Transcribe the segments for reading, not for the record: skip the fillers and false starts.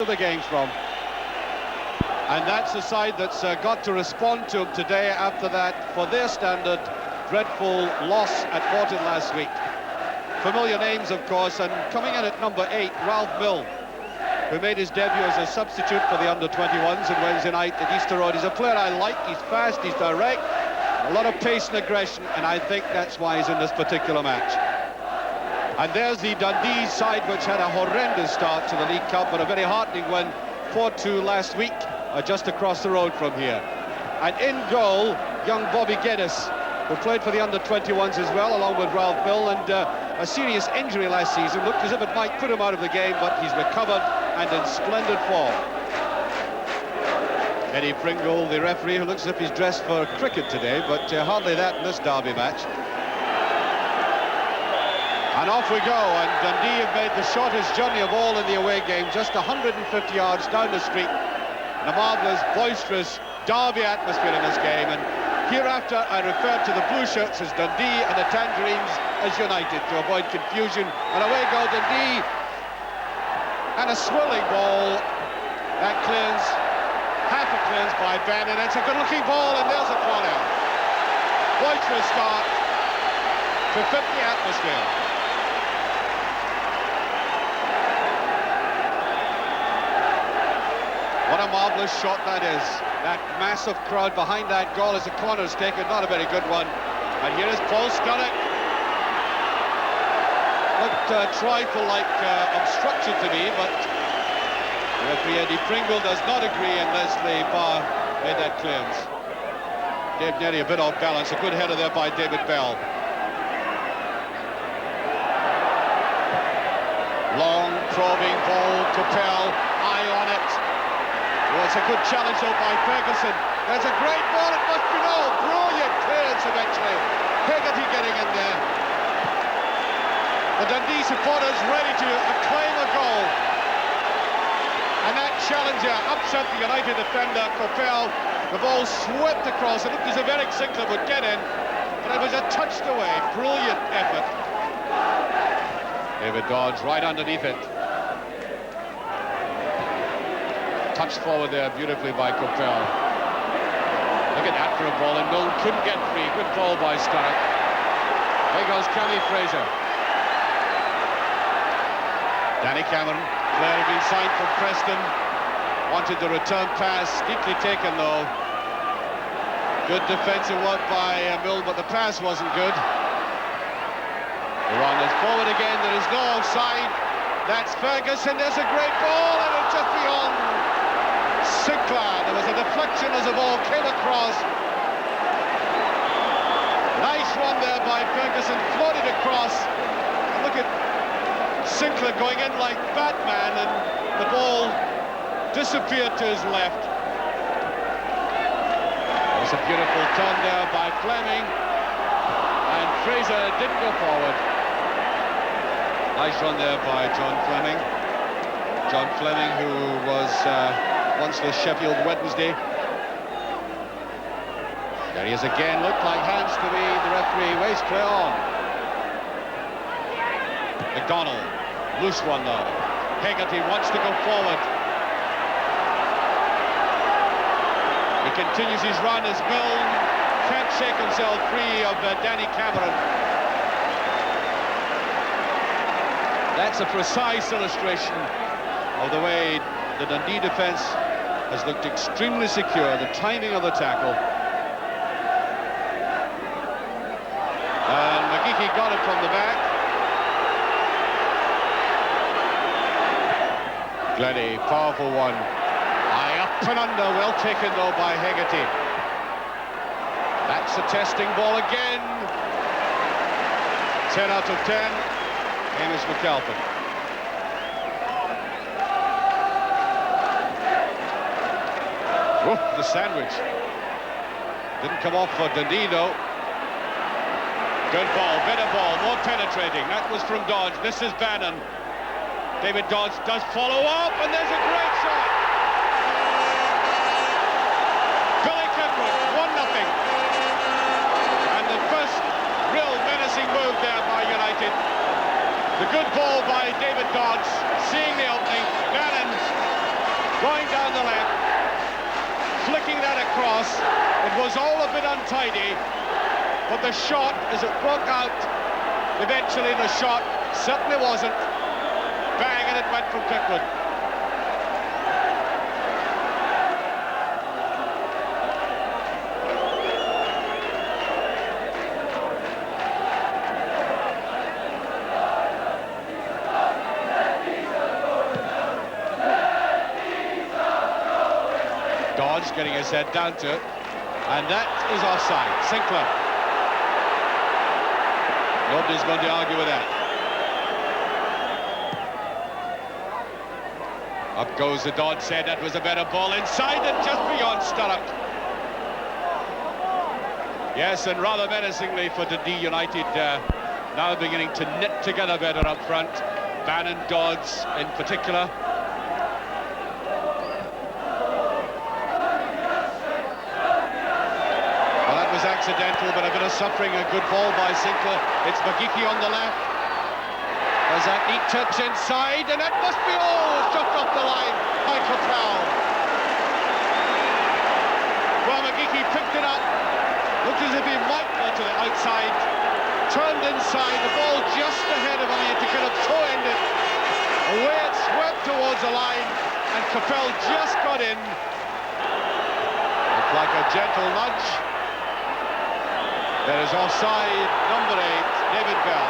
the games from. And that's the side that's got to respond to him today after that, for their standard, dreadful loss at Morton last week. Familiar names, of course, and coming in at number 8, Ralph Mill, who made his debut as a substitute for the under-21s on Wednesday night at Easter Road. He's a player I like. He's fast, he's direct, a lot of pace and aggression, and I think that's why he's in this particular match. And there's the Dundee side, which had a horrendous start to the League Cup, but a very heartening win, 4-2 last week, just across the road from here. And in goal, young Bobby Guinness, who played for the under-21s as well, along with Ralph Mill, and a serious injury last season. Looked as if it might put him out of the game, but he's recovered and in splendid form. Eddie Pringle, the referee, who looks as if he's dressed for cricket today, but hardly that in this derby match. And off we go, and Dundee have made the shortest journey of all in the away game, just 150 yards down the street. And a marvellous, boisterous derby atmosphere in this game, and hereafter I refer to the blue shirts as Dundee and the Tangerines as United to avoid confusion. And away go Dundee, and a swirling ball that clears, half a clearance by Ben, and it's a good-looking ball, and there's a corner. Boisterous start to fit the atmosphere. What a marvellous shot that is. That massive crowd behind that goal as the corner's taken, not a very good one. And here is Paul Scullick. Looked a trifle like obstruction to me, but referee Eddie Pringle does not agree, and Leslie Barr made that clearance. Dave Nerry a bit off balance. A good header there by David Bell. Long, probing ball, Coppell, eye on it. Oh, it's a good challenge though by Ferguson. There's a great ball, it must be no. Brilliant clearance eventually. Hegarty getting in there. The Dundee supporters ready to acclaim a goal. And that challenger upset the United defender, Coppell. The ball swept across. It looked as if Eric Sinclair would get in, but it was a touched away. Brilliant effort. David Dodds right underneath it. Touched forward there beautifully by Coppell. Look at that for a ball, and Milne couldn't get free. Good ball by Sturrock. There goes Kelly Fraser. Danny Cameron, player had been signed from Preston. Wanted the return pass, neatly taken though. Good defensive work by Milne, but the pass wasn't good. The run is forward again, there is no offside. That's Ferguson, there's a great ball, and it's just beyond Sinclair. There was a deflection as the ball came across. Nice run there by Ferguson, floated across. And look at Sinclair going in like Batman, and the ball disappeared to his left. It was a beautiful turn there by Fleming, and Fraser didn't go forward. Nice run there by John Fleming. John Fleming, who was once with Sheffield Wednesday. There he is again, looked like hands to me. The referee waves play on. McDonald, loose one though. Hegarty wants to go forward. He continues his run as Milne can't shake himself free of Danny Cameron. That's a precise illustration of the way the Dundee defence has looked extremely secure, the timing of the tackle. And McGeechy got it from the back. Glennie, powerful one. High up and under, well taken though by Hegarty. That's a testing ball again. 10 out of 10. Hamish McAlpin. Whoop, the sandwich. Didn't come off for Dundee though. Good ball, better ball, more penetrating. That was from Dodds. This is Bannon. David Dodds does follow up, and there's a great shot. Billy Clifford, 1-0. And the first real menacing move there by United. The good ball by David Dodds, seeing the opening. Bannon going down the left, flicking that across. It was all a bit untidy, but the shot, as it broke out, eventually the shot certainly wasn't. Bang, and it went from Kirkwood. Dodds getting his head down to it, and that is offside. Sinclair. Nobody's going to argue with that. Up goes the Dodds head. That was a better ball inside and just beyond Sturrock. Yes, and rather menacingly for Dundee United, now beginning to knit together better up front. Bannon, Dodds in particular. Accidental, but a bit of suffering. A good ball by Sinclair. It's McGeechy on the left. There's that neat touch inside, and that must be just off the line by Capel. Well, McGeechy picked it up, looked as if he might go to the outside, turned inside, the ball just ahead of him, to kind of toe-ended. Away it swept towards the line, and Capel just got in. Looked like a gentle nudge. There is offside, number 8, David Bell.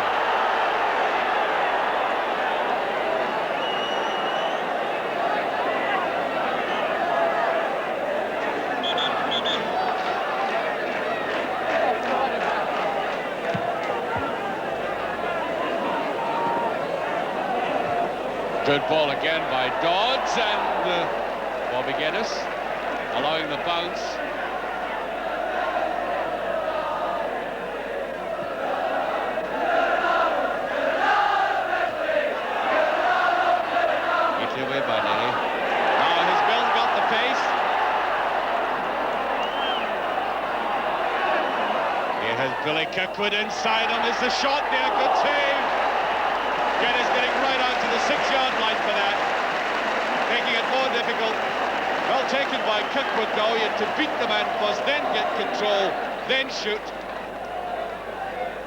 Good ball again by Dodds, and Bobby Guinness allowing the bounce. Away by Nelly. Now his Bill's got the pace. Here has Billy Kirkwood inside him. Is the shot there? Good save. Guinness getting right out to the 6-yard line for that, making it more difficult. Well taken by Kirkwood though. You had to beat the man first, then get control, then shoot.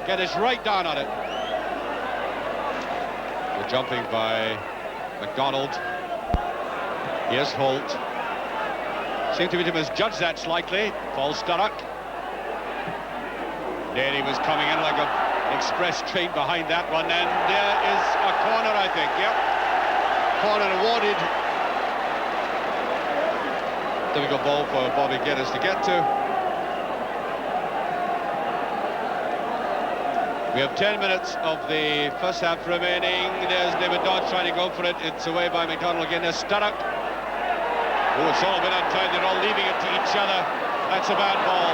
Guinness right down on it. The jumping by McDonald. Here's Holt. Seemed to be misjudged that slightly. Paul Sturrock. There he was coming in like an express train behind that one, and there is a corner, I think. Yep. Corner awarded. Difficult ball for Bobby Guinness to get to. We have 10 minutes of the first half remaining. There's David Dodds trying to go for it. It's away by McDonald again. There's Sturrock. Oh, it's all a bit untied. They're all leaving it to each other. That's a bad ball.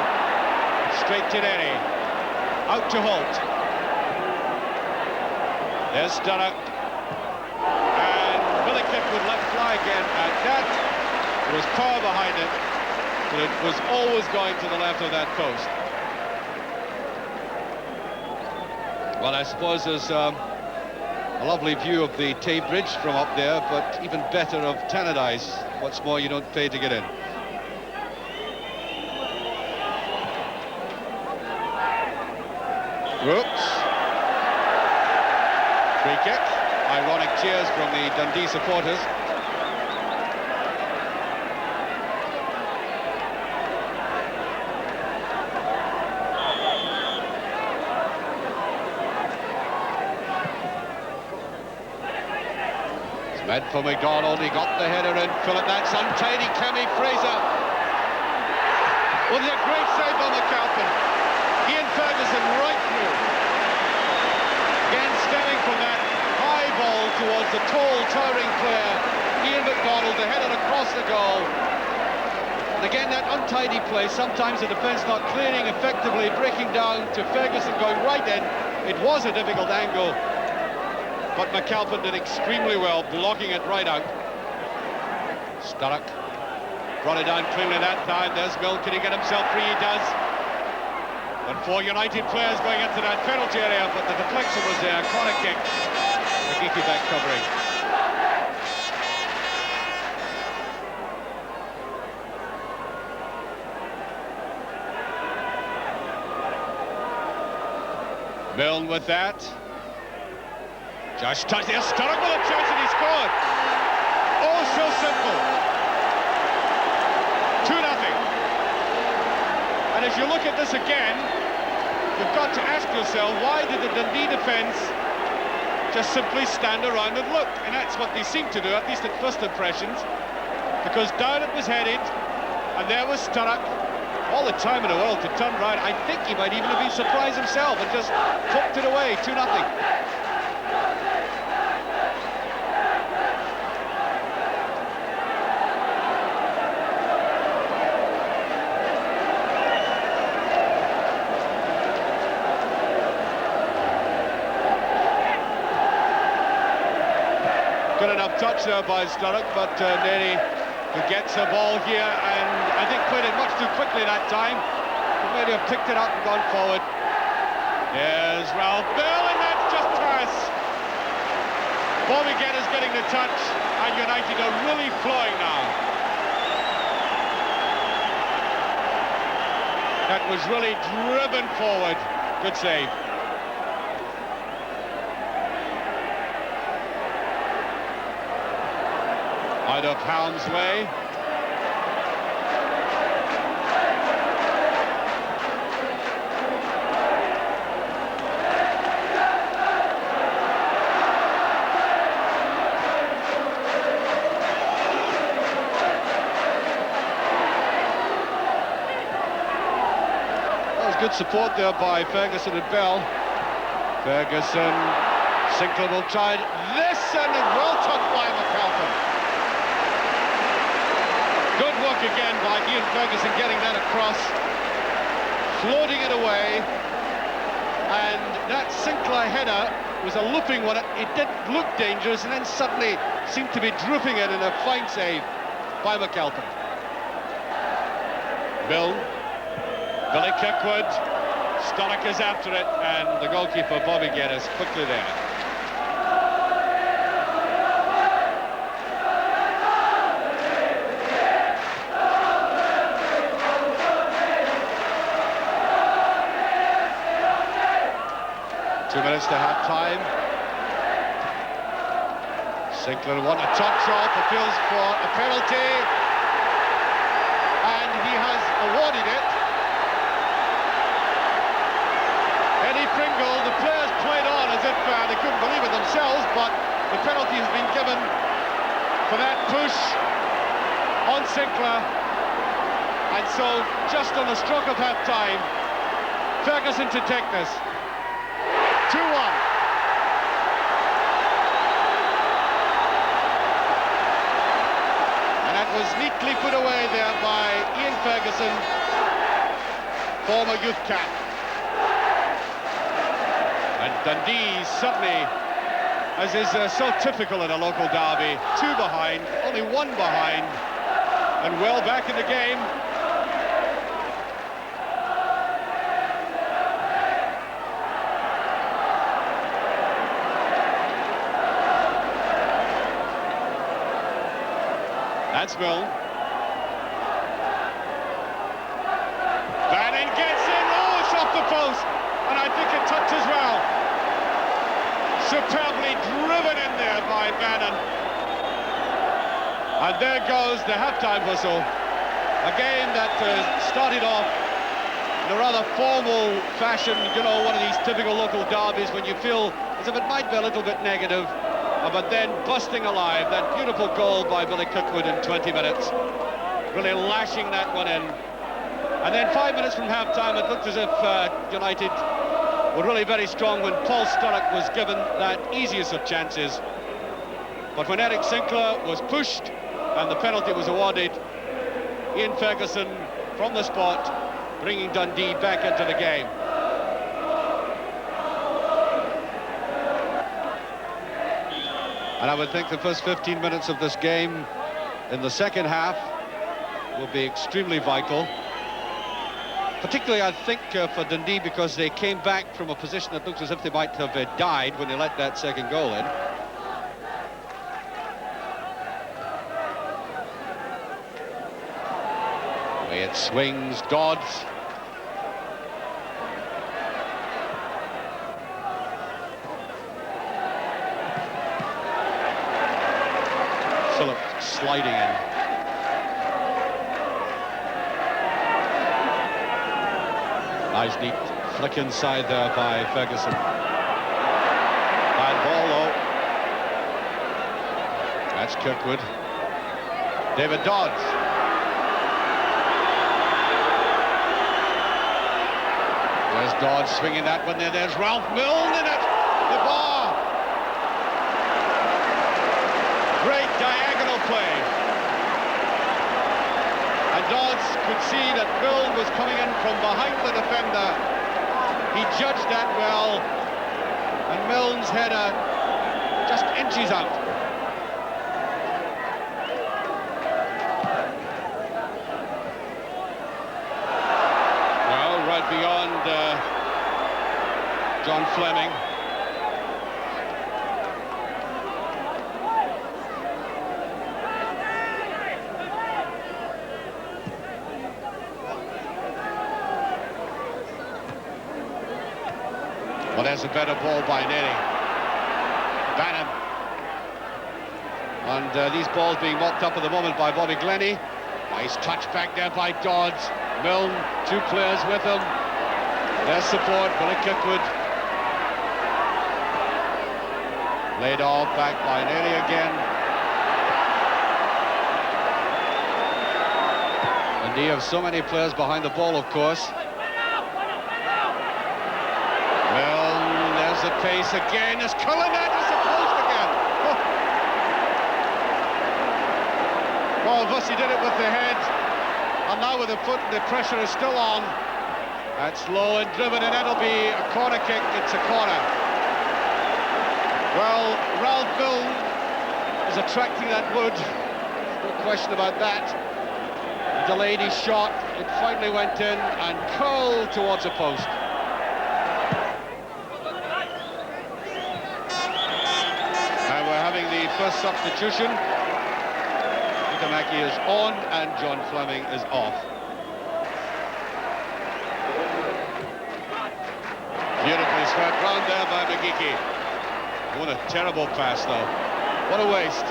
Straight to Denny. Out to Holt. There's Sturrock. And Billy Kirkwood let fly again at that. There was power behind it, but it was always going to the left of that post. Well, I suppose there's a lovely view of the Tay Bridge from up there, but even better of Tannadice. What's more, you don't pay to get in. Whoops. Free kick. Ironic cheers from the Dundee supporters. Meant for McDonald, he got the header in, Philip, that's untidy, Cammy Fraser. Well, there's a great save on the McAlpin. Ian Ferguson right through. Again, stemming from that high ball towards the tall, towering player, Ian McDonald, the header across the goal. And again, that untidy play, sometimes the defence not clearing effectively, breaking down to Ferguson going right in. It was a difficult angle, but McAlpin did extremely well, blocking it right out. Sturrock brought it down cleanly that time. There's Mill, can he get himself free? He does. And 4 United players going into that penalty area, but the deflection was there. Corner kick. McGeechy back covering. Milne with that. Josh touched there, Sturrock with a chance and he scored. Oh, so simple. 2-0. And as you look at this again, you've got to ask yourself, why did the Dundee defence just simply stand around and look? And that's what they seemed to do, at least at first impressions, because down it was headed, and there was Sturrock, all the time in the world to turn round. I think he might even have been surprised himself and just poked it away, 2-0. Good enough touch there by Sturrock, but Neri, who gets the ball here, and I think played it much too quickly that time. He maybe have picked it up and gone forward. Here's Ralph Bell, and that's just pass. Bobby Guetta's getting the touch, and United are really flowing now. That was really driven forward. Good save. Out of harm's way. That was good support there by Ferguson and Bell. Ferguson, Sinclair will try this, and well touched by McAlpin. Good work again by Ian Ferguson getting that across, floating it away, and that Sinclair header was a looping one. It did look dangerous and then suddenly seemed to be drooping it in a fine save by McAlpin. Billy Kirkwood, Sturrock is after it, and the goalkeeper Bobby Guetta is quickly there. To half-time. Sinclair won a touch off, appeals for a penalty, and he has awarded it. Eddie Pringle, the players played on as if they couldn't believe it themselves, but the penalty has been given for that push on Sinclair. And so, just on the stroke of half-time, Ferguson to take this. 2-1. And that was neatly put away there by Ian Ferguson, former youth cap. And Dundee suddenly, as is so typical in a local derby, 2 behind, only 1 behind, and well back in the game. That's Milne. Bannon gets in. Oh, it's off the post. And I think it touches well. Superbly driven in there by Bannon. And there goes the half-time whistle. A game that started off in a rather formal fashion. You know, one of these typical local derbies when you feel as if it might be a little bit negative. But then busting alive, that beautiful goal by Billy Kirkwood in 20 minutes, really lashing that one in. And then 5 minutes from half-time, it looked as if United were really very strong when Paul Sturrock was given that easiest of chances. But when Eric Sinclair was pushed and the penalty was awarded, Ian Ferguson from the spot, bringing Dundee back into the game. And I would think the first 15 minutes of this game in the second half will be extremely vital. Particularly, I think, for Dundee, because they came back from a position that looked as if they might have died when they let that second goal in. Way it swings, Dodds. sliding in. Nice neat flick inside there by Ferguson. Bad ball though. That's Kirkwood. David Dodds. There's Dodds swinging that one there. There's Ralph Milne in it. The bar. Great diagonal play. And Dodds could see that Milne was coming in from behind the defender. He judged that well. And Milne's header just inches out. Well, right beyond John Fleming. Well, there's a better ball by Neri. Bannon. And these balls being mopped up at the moment by Bobby Glennie. Nice touch back there by Dodds. Milne, two players with him. There's support, Billy Kirkwood. Laid off back by Neri again. And you have so many players behind the ball, of course. Milne, there's the pace again. There's Cullen at the post again. Oh, Vussy did it with the head. And now with the foot, the pressure is still on. That's low and driven, and that'll be a corner kick. It's a corner. Well, Ralph Milne is attracting that wood. No question about that. He delayed his shot. It finally went in and curled towards the post. And we're having the first substitution. Mackie is on and John Fleming is off. Beautifully swept round there by McGeechy. What a terrible pass though. What a waste.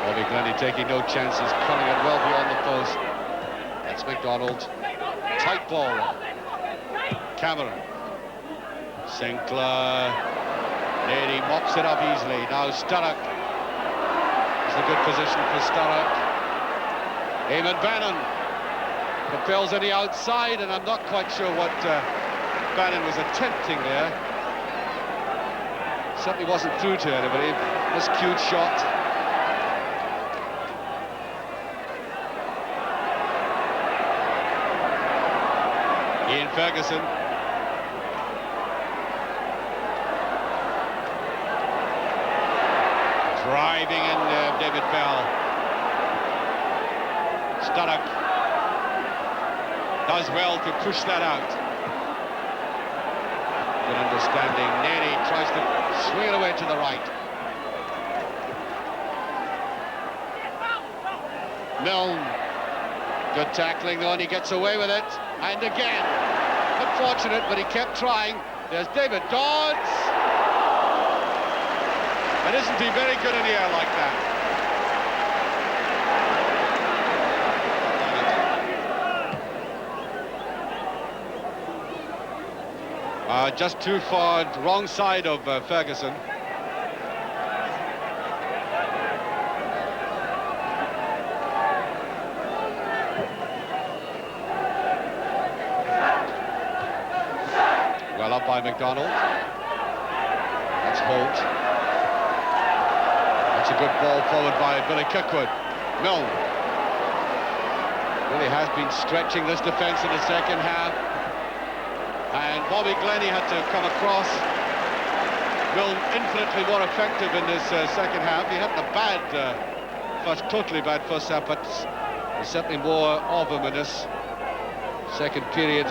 Bobby Glennie taking no chances, cutting it well beyond the post. That's McDonald. Tight ball. Cameron. Sinclair. Neri mops it up easily. Now Sturrock. It's a good position for Sturrock. Eamon Bannon propels on the outside, and I'm not quite sure what Bannon was attempting there. Certainly wasn't through to anybody. Miscued shot. Ian Ferguson. Driving in David Bell. Sturrock does well to push that out. Good understanding. Neri tries to swing it away to the right. Milne. Good tackling though, and he gets away with it. And again, unfortunate, but he kept trying. There's David Dodds. And isn't he very good in the air like that? Just too far, wrong side of Ferguson. Well up by McDonald. That's Holt. That's a good ball forward by Billy Kirkwood. Milne really has been stretching this defence in the second half. And Bobby Glennie had to come across. Milne infinitely more effective in this second half. He had a bad, totally bad first half, but there's certainly more of him in this second period.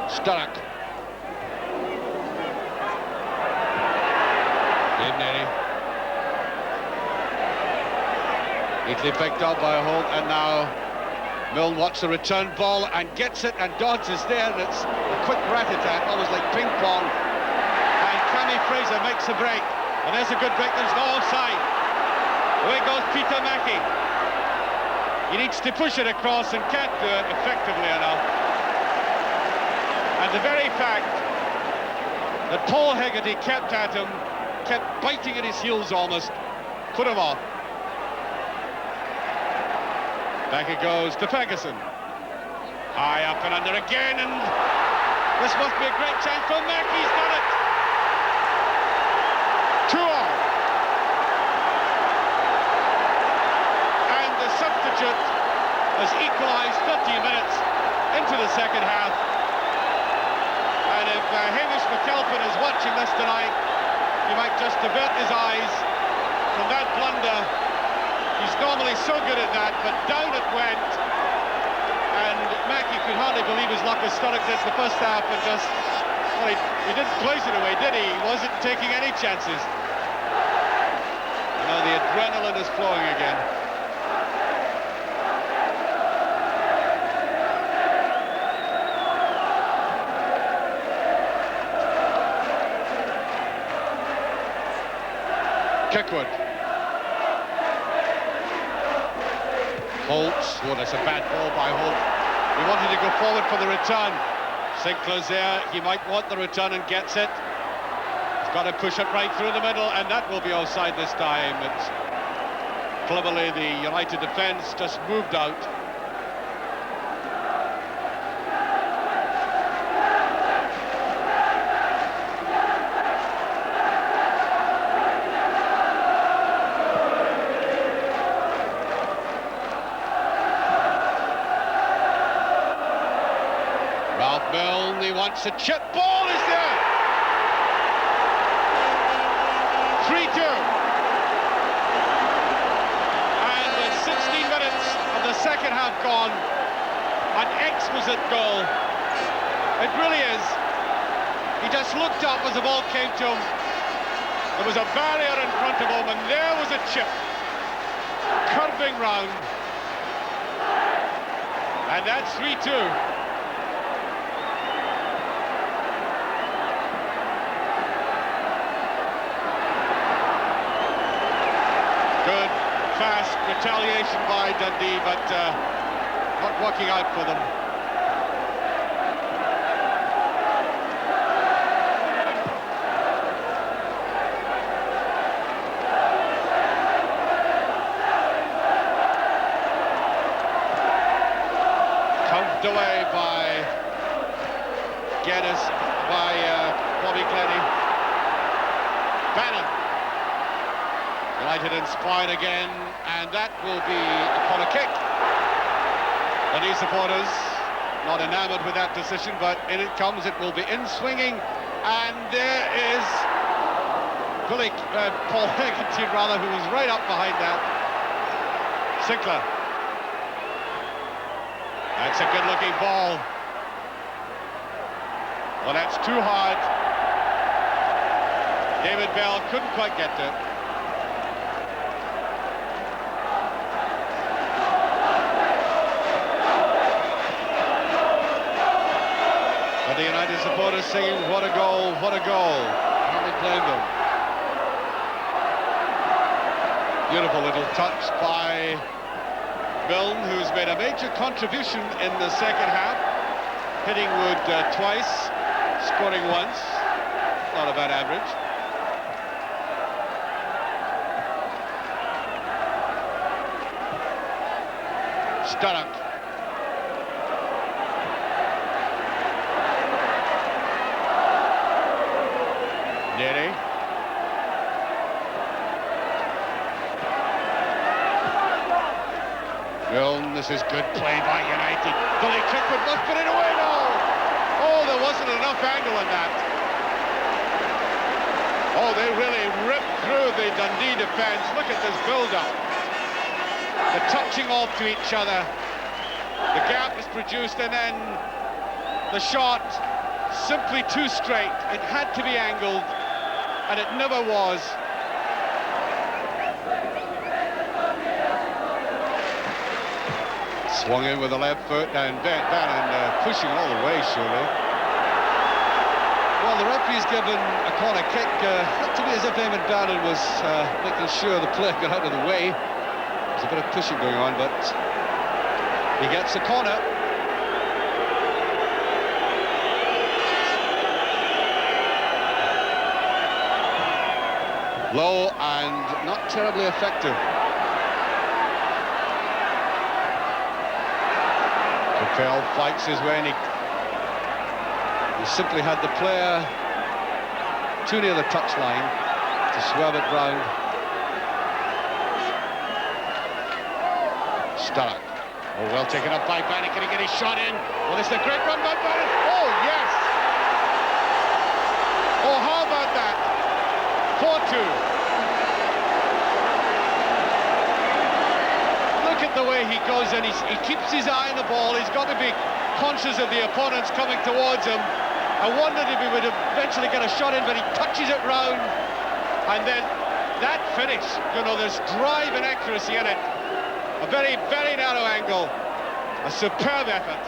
Sturrock. Neatly picked up by Holt, and now Milne watched the return ball and gets it, and dodges there, and it's a quick rat-a-tat, almost like ping pong. And Cammy Fraser makes the break, and there's a good break. There's no offside. Away goes Peter Mackie. He needs to push it across and can't do it effectively enough. And the very fact that Paul Hegarty kept at him, kept biting at his heels almost, put him off. Back it goes to Ferguson. High up and under again, and this must be a great chance for Mackey. He's done it. 2-all. And the substitute has equalised 15 minutes into the second half. And if Hamish McAlpin is watching this tonight, he might just avert his eyes from that blunder. He's normally so good at that, but down it went. And Mackey could hardly believe his luck as Sturrock did the first half, and just, well, he didn't place it away, did he? He wasn't taking any chances. Now the adrenaline is flowing again. Kirkwood. Holt, oh, that's a bad ball by Holt. He wanted to go forward for the return. Sinclair's there, he might want the return and gets it. He's got to push it right through the middle, and that will be offside this time. It's cleverly the United defence just moved out. Milne, he wants a chip ball, is there? 3-2. And with 16 minutes of the second half gone, an exquisite goal. It really is. He just looked up as the ball came to him. There was a barrier in front of him, and there was a chip curving round. And that's 3-2. Good, fast retaliation by Dundee, but not working out for them. Counted away by Geddes, by Bobby Glennie. Bannon. United inspired again, and that will be upon a kick. Dundee supporters not enamoured with that decision, but in it comes. It will be in swinging, and there is Paul Hegarty, rather, who was right up behind that. Sinclair. That's a good-looking ball. Well, that's too hard. David Bell couldn't quite get to it. The United supporters singing, what a goal, what a goal. Hardly blame them. Beautiful little touch by Milne, who's made a major contribution in the second half, hitting Wood twice, scoring once. Not a bad average. Sturrock. Nearly. Milne, this is good play by United. Billy Kirkwood must put it away now. Oh, there wasn't enough angle in that. Oh, they really ripped through the Dundee defence. Look at this build-up. The touching off to each other. The gap is produced, and then the shot simply too straight. It had to be angled, and it never was. Swung in with the left foot, and Bannon pushing all the way, surely. Well, the referee's given a corner kick. Looked to me as if Eamon Bannon was making sure the player got out of the way. There's a bit of pushing going on, but he gets the corner. Low and not terribly effective. Capel fights his way, and he simply had the player too near the touchline to swerve it round. Sturrock. Oh, well taken up by Bannon. Can he get his shot in? Well, this is a great run by Bannon. Oh, yes! Oh, how about that? 4-2. Look at the way he goes in. He keeps his eye on the ball. He's got to be conscious of the opponents coming towards him. I wondered if he would eventually get a shot in, but he touches it round. And then that finish, you know, there's drive and accuracy in it. A very, very narrow angle. A superb effort.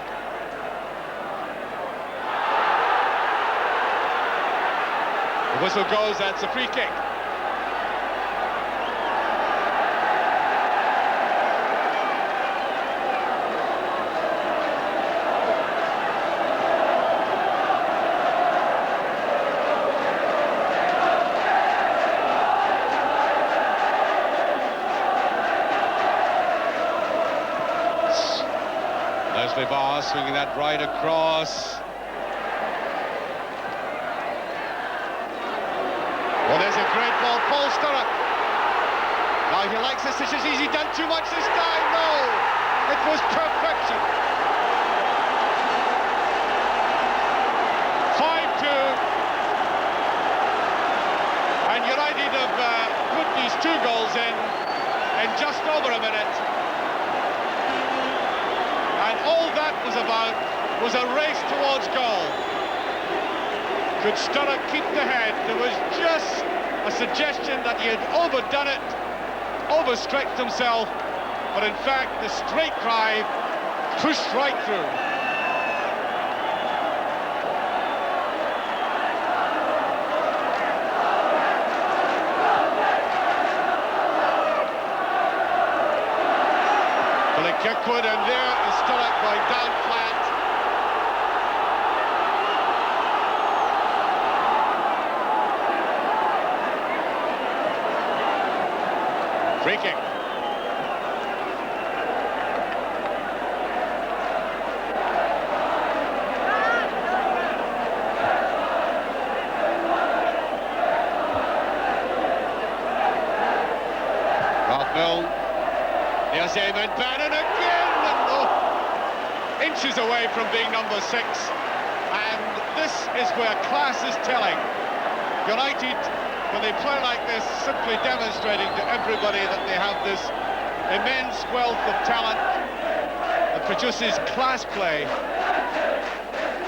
The whistle goes, that's a free kick. Leslie Barr swinging that right across. Well, there's a great ball, Paul Sturrock. Now he likes this. Has he done too much this time? No, it was perfection. 5-2, and United have put these 2 goals in just over a minute. And all that was about was a race towards goal. Could Sturrock keep the head? There was just a suggestion that he had overdone it, overstretched himself, but in fact the straight drive pushed right through. Billy Kirkwood, and there is Sturrock going down flat. Free kick. Ralph Milne. There's Eamon Bannon again, and inches away from being number 6. And this is where class is telling. United, when they play like this, simply demonstrating to everybody that they have this immense wealth of talent that produces class play.